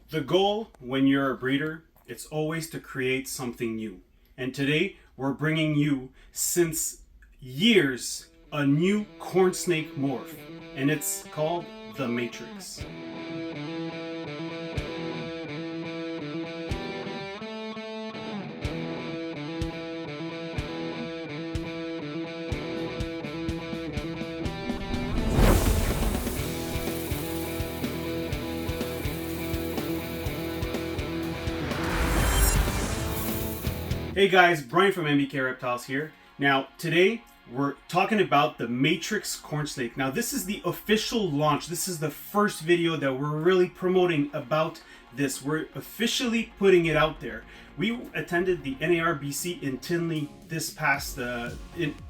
The goal when you're a breeder, it's always to create something new. And today we're bringing you, since years, a new corn snake morph, and it's called the Matrix. Hey guys, Brian from MBK Reptiles here. Now today we're talking about the Matrix corn snake. Now this is the official launch. This is the first video that we're really promoting about this. We're officially putting it out there. We attended the NARBC in Tinley this past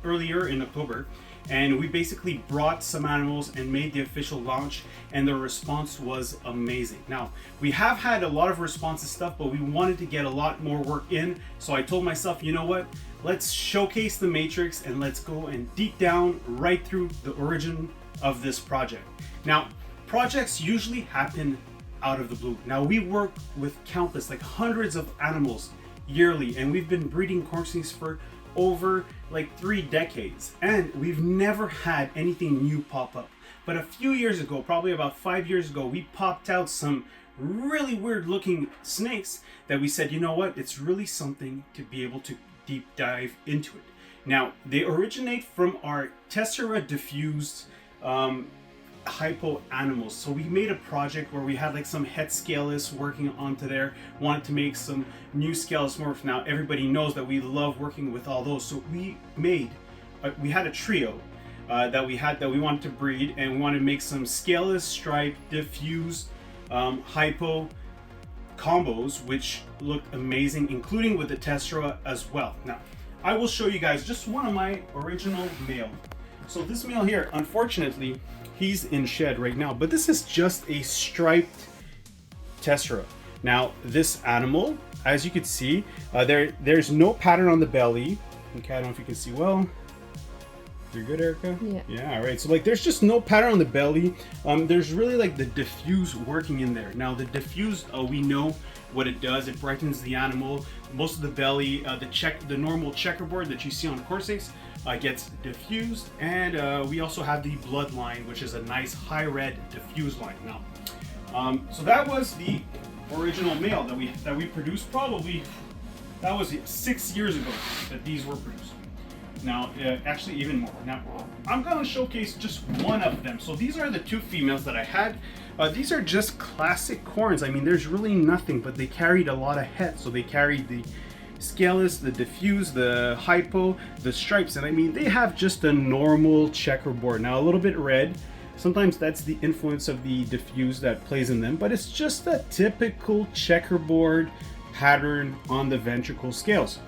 earlier in October, and we basically brought some animals and made the official launch, and the response was amazing. Now, we have had a lot of responsive stuff, but we wanted to get a lot more work in, so I told myself, you know what, let's showcase the Matrix and let's go and deep down right through the origin of this project. Now, projects usually happen out of the blue. Now, we work with countless, like hundreds of animals yearly, and we've been breeding corn snakes for over like 3 decades, and we've never had anything new pop up. But a few years ago, probably about 5 years ago, we popped out some really weird looking snakes that we said, you know what, it's really something to be able to deep dive into it. Now, they originate from our Tessera diffused hypo animals. So we made a project where we had like some het scaleless working onto there, wanted to make some new scaleless morph. Now everybody knows that we love working with all those, so we had a trio that we wanted to breed, and we wanted to make some scaleless stripe diffused hypo combos which looked amazing, including with the Tessera as well. Now I will show you guys just one of my original male. So this male here, unfortunately, he's in shed right now, but this is just a striped Tessera. Now, this animal, as you can see, there's no pattern on the belly. Okay, I don't know if you can see well. You're good, Erica? Yeah. Yeah, all right. So like, there's just no pattern on the belly. There's really like the diffuse working in there. Now, the diffuse, we know what it does. It brightens the animal. Most of the belly, the normal checkerboard that you see on corn snakes, gets diffused, and we also have the bloodline, which is a nice high red diffused line. Now, so that was the original male that we produced. Probably that was 6 years ago that these were produced. Now, actually even more. Now, I'm going to showcase just one of them. So these are the 2 females that I had. These are just classic corns. I mean, there's really nothing, but they carried a lot of het. So they carried the scaleless, the diffuse, the hypo, the stripes, and I mean, they have just a normal checkerboard. Now, a little bit red. Sometimes that's the influence of the diffuse that plays in them, but it's just a typical checkerboard pattern on the ventricle scales.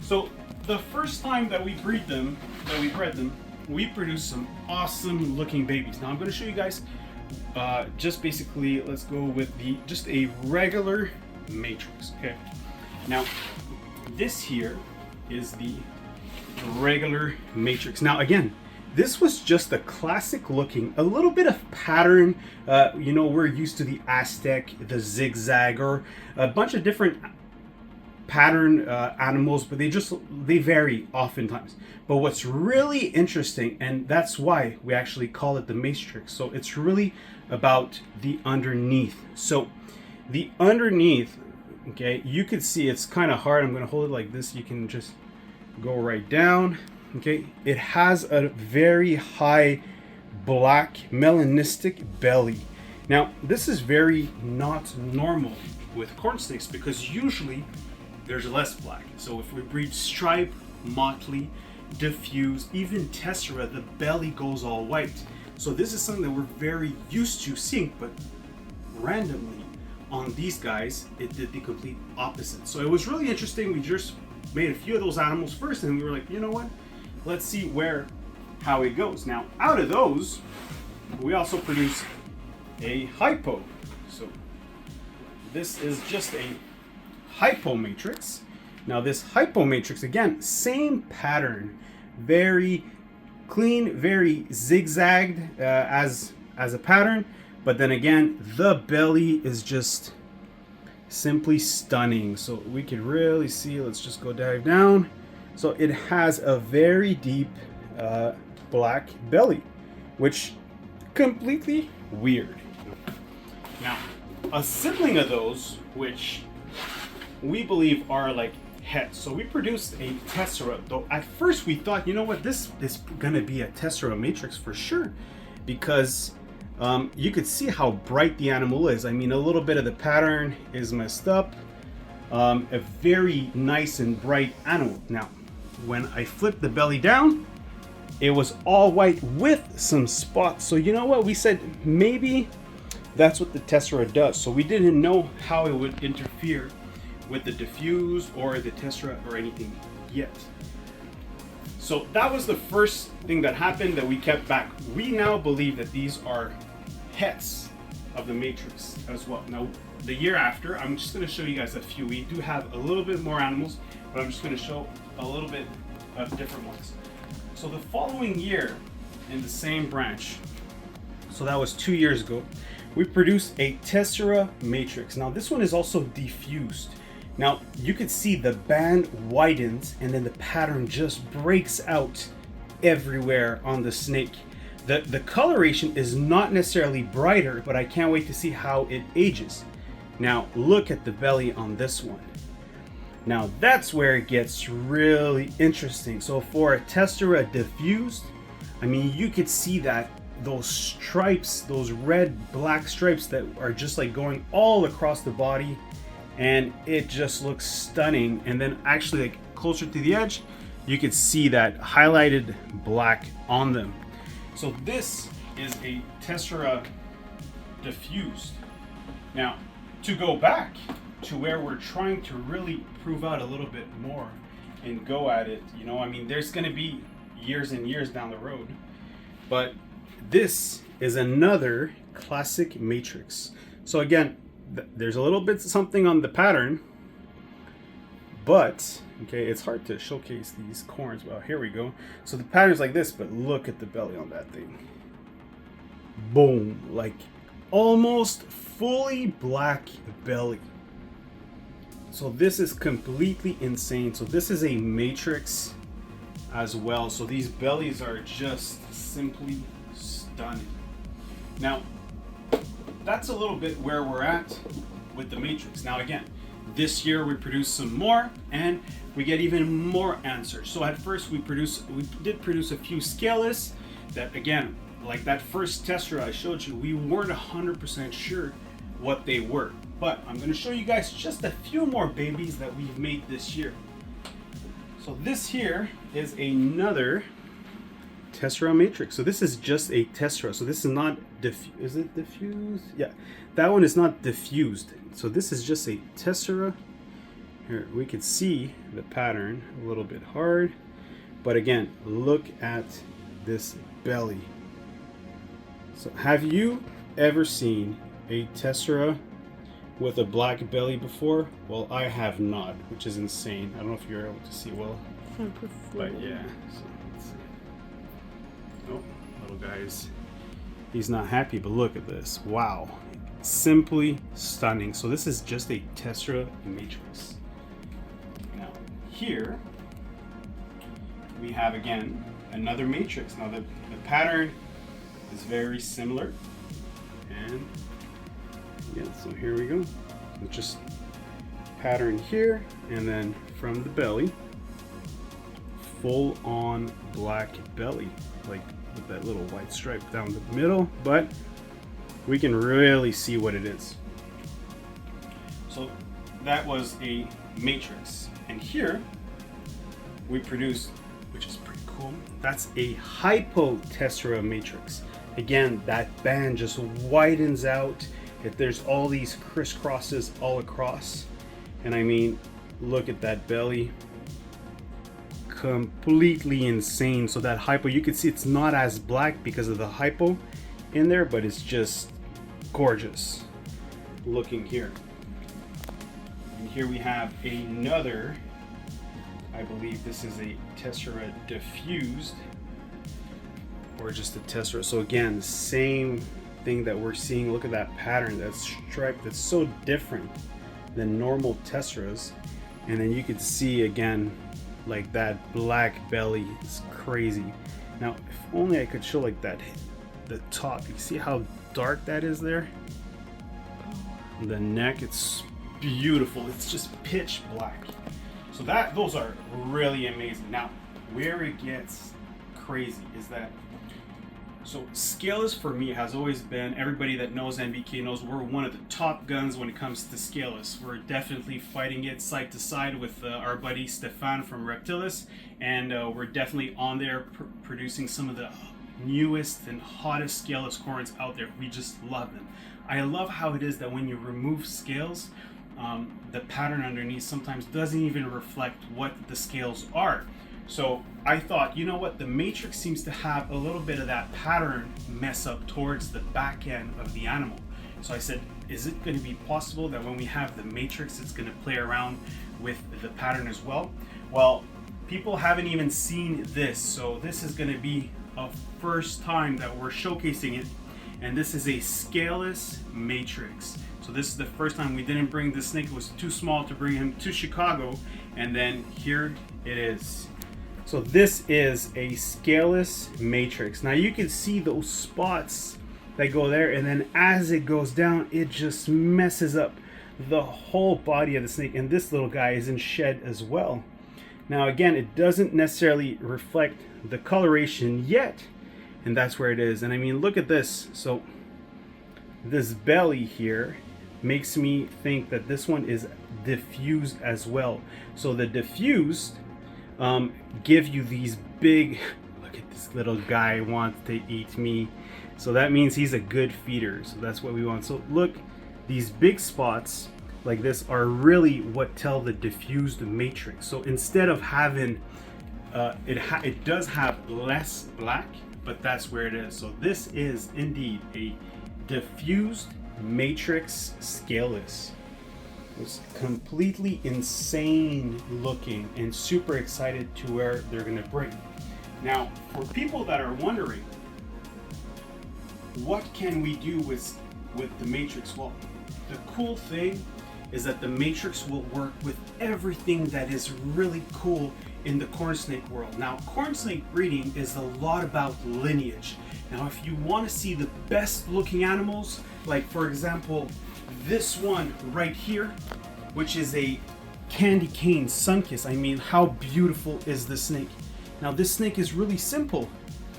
So the first time that we bred them, we produced some awesome looking babies. Now I'm going to show you guys just basically, let's go with just a regular Matrix. Okay, now this here is the regular Matrix. Now again, this was just a classic looking, a little bit of pattern. You know, we're used to the Aztec, the zigzag, or a bunch of different pattern animals, but they vary oftentimes. But what's really interesting, and that's why we actually call it the Matrix, so it's really about the underneath. So the underneath, okay, you can see it's kind of hard. I'm going to hold it like this. You can just go right down. Okay, it has a very high black melanistic belly. Now, this is very not normal with corn snakes because usually there's less black. So if we breed stripe, motley, diffuse, even Tessera, the belly goes all white. So this is something that we're very used to seeing, but randomly on these guys, it did the complete opposite. So it was really interesting. We just made a few of those animals first, and we were like, you know what? Let's see how it goes. Now, out of those, we also produce a hypo. So this is just a hypo matrix. Now this hypo matrix, again, same pattern, very clean, very zigzagged as a pattern, but then again, the belly is just simply stunning. So we can really see, let's just go dive down. So it has a very deep black belly, which completely weird. Now, a sibling of those, which we believe are like heads. So we produced a tessera, though at first we thought, you know what, this is gonna be a tessera matrix for sure, because you could see how bright the animal is. I mean, a little bit of the pattern is messed up. A very nice and bright animal. Now, when I flipped the belly down, it was all white with some spots. So you know what? We said maybe that's what the tessera does. So we didn't know how it would interfere with the diffuse or the tessera or anything yet. So that was the first thing that happened that we kept back. We now believe that these are heads of the matrix as well. Now, the year after, I'm just going to show you guys a few. We do have a little bit more animals, but I'm just going to show a little bit of different ones. So the following year, in the same branch, so that was 2 years ago, we produced a tessera matrix. Now this one is also diffused. Now you could see the band widens and then the pattern just breaks out everywhere on the snake. The coloration is not necessarily brighter, but I can't wait to see how it ages. Now look at the belly on this one. Now that's where it gets really interesting. So for a tessera diffused, I mean, you could see that those stripes, those red black stripes that are just like going all across the body, and it just looks stunning. And then actually like closer to the edge, you could see that highlighted black on them. So this is a tessera diffused. Now to go back to where we're trying to really prove out a little bit more and go at it, you know, I mean, there's going to be years and years down the road, but this is another classic matrix. So again, there's a little bit something on the pattern, but okay, it's hard to showcase these corns. Well, here we go. So the pattern's like this, but look at the belly on that thing. Boom, like almost fully black belly. So this is completely insane. So this is a matrix as well. So these bellies are just simply stunning. Now, that's a little bit where we're at with the matrix. Now again, this year we produced some more and we get even more answers. So at first we did produce a few scaleless that, again, like that first tessera I showed you, we weren't 100% sure what they were. But I'm going to show you guys just a few more babies that we've made this year. So this here is another tessera matrix. So this is just a tessera. So this is not is it diffused? Yeah, that one is not diffused. So this is just a tessera. Here we can see the pattern a little bit hard, but again, look at this belly. So have you ever seen a tessera with a black belly before? Well, I have not, which is insane. I don't know if you're able to see well, but yeah. So let's see. Oh, little guys, he's not happy, but look at this. Wow, simply stunning. So this is just a tessera matrix. Now here we have again another matrix. Now the pattern is very similar, and yeah, so here we go. It's just pattern here, and then from the belly, full on black belly, like with that little white stripe down the middle, but we can really see what it is. So that was a matrix, and here we produced, which is pretty cool, that's a hypo tessera matrix. Again, that band just widens out. If there's all these crisscrosses all across, and I mean, look at that belly, completely insane. So that hypo, you can see it's not as black because of the hypo in there, but it's just gorgeous looking here. And here we have another, I believe this is a tessera diffused, or just a tessera. So again, same thing that we're seeing. Look at that pattern, that stripe, that's so different the normal tesserae, and then you could see again like that black belly is crazy. Now if only I could show like that, the top, you see how dark that is there? The neck, it's beautiful, it's just pitch black. So those are really amazing. Now where it gets crazy is that, so scaleless for me has always been, everybody that knows NBK knows we're one of the top guns when it comes to scaleless. We're definitely fighting it side to side with our buddy Stefan from Reptilis, and we're definitely on there producing some of the newest and hottest scaleless corns out there. We just love them. I love how it is that when you remove scales, the pattern underneath sometimes doesn't even reflect what the scales are. So I thought, you know what, the matrix seems to have a little bit of that pattern mess up towards the back end of the animal. So I said, is it going to be possible that when we have the matrix, it's going to play around with the pattern as well? Well, people haven't even seen this, so this is going to be a first time that we're showcasing it, and this is a scaleless matrix. So this is the first time we didn't bring the snake. It was too small to bring him to Chicago, and then here it is. So this is a scaleless matrix. Now you can see those spots that go there, and then as it goes down, it just messes up the whole body of the snake, and this little guy is in shed as well. Now again, it doesn't necessarily reflect the coloration yet, and that's where it is. And I mean, look at this. So this belly here makes me think that this one is diffused as well. So the diffused give you these big, look at this little guy wants to eat me. So that means he's a good feeder. So that's what we want. So look, these big spots like this are really what tell the diffused matrix. So instead of having, it does have less black, but that's where it is. So this is indeed a diffused matrix scaleless. It's completely insane looking and super excited to where they're going to bring. Now, for people that are wondering, what can we do with the matrix? Well, the cool thing is that the matrix will work with everything that is really cool in the corn snake world. Now, corn snake breeding is a lot about lineage. Now, if you want to see the best looking animals, like for example, this one right here, which is a candy cane sunkiss. I mean, how beautiful is this snake? Now, this snake is really simple.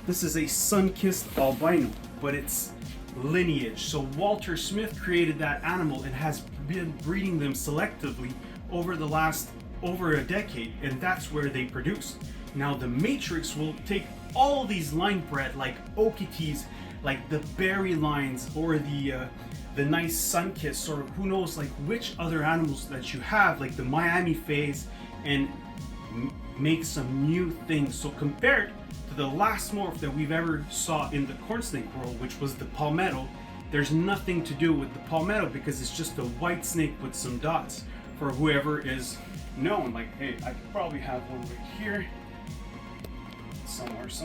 This is a sun-kissed albino, but it's lineage. So Walter Smith created that animal and has been breeding them selectively over the last over a decade, and that's where they produce. Now the matrix will take all these line bred like Okitis, like the berry lines, or the nice sun-kissed, or who knows, like which other animals that you have, like the Miami phase, and make some new things. So compared to the last morph that we've ever saw in the corn snake world, which was the Palmetto, there's nothing to do with the Palmetto because it's just a white snake with some dots. For whoever is known, like, hey, I could probably have one right here, somewhere. So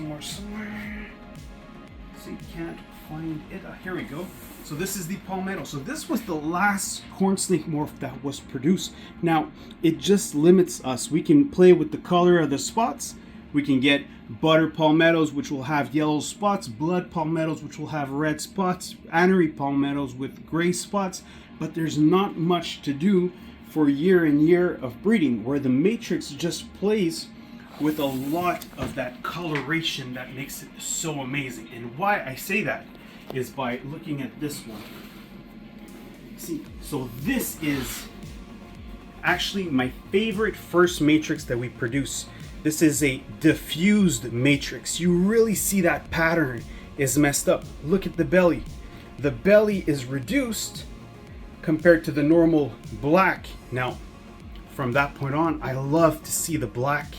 you can't find it. Here we go. So this is the Palmetto. So this was the last corn snake morph that was produced. Now, it just limits us. We can play with the color of the spots. We can get butter palmettos, which will have yellow spots, blood palmettos, which will have red spots, anery palmettos with gray spots, but there's not much to do for year and year of breeding, where the matrix just plays with a lot of that coloration that makes it so amazing. And why I say that is by looking at this one. See, so this is actually my favorite first matrix that we produce. This is a diffused matrix. You really see that pattern is messed up. Look at the belly. The belly is reduced compared to the normal black. Now, from that point on, I love to see the black,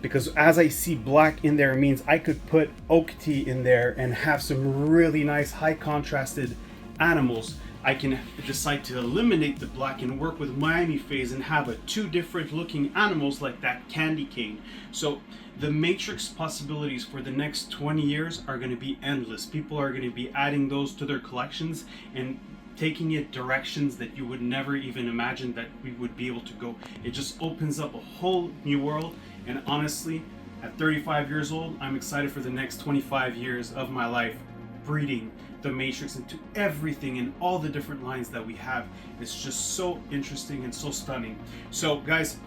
because as I see black in there, it means I could put Okti in there and have some really nice high contrasted animals. I can decide to eliminate the black and work with Miami phase and have two different looking animals like that candy cane. So the matrix possibilities for the next 20 years are going to be endless. People are going to be adding those to their collections and taking it directions that you would never even imagine that we would be able to go. It just opens up a whole new world, and honestly, at 35 years old, I'm excited for the next 25 years of my life breeding the matrix into everything and all the different lines that we have. It's just so interesting and so stunning. So guys,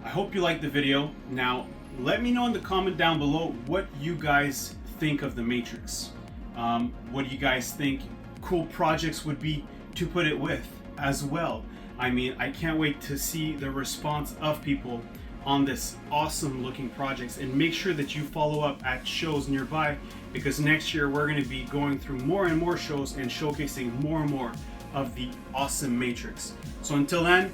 I hope you liked the video. Now, let me know in the comment down below what you guys think of the matrix. What do you guys think cool projects would be to put it with as well? I mean, I can't wait to see the response of people on this awesome looking projects, and make sure that you follow up at shows nearby, because next year we're going to be going through more and more shows and showcasing more and more of the awesome matrix. So until then,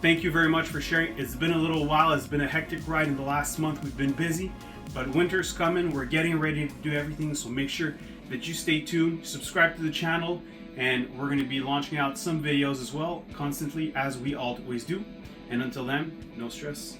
thank you very much for sharing. It's been a little while. It's been a hectic ride in the last month. We've been busy, but winter's coming. We're getting ready to do everything, so make sure that you stay tuned, subscribe to the channel, and we're going to be launching out some videos as well constantly, as we always do. And until then, no stress.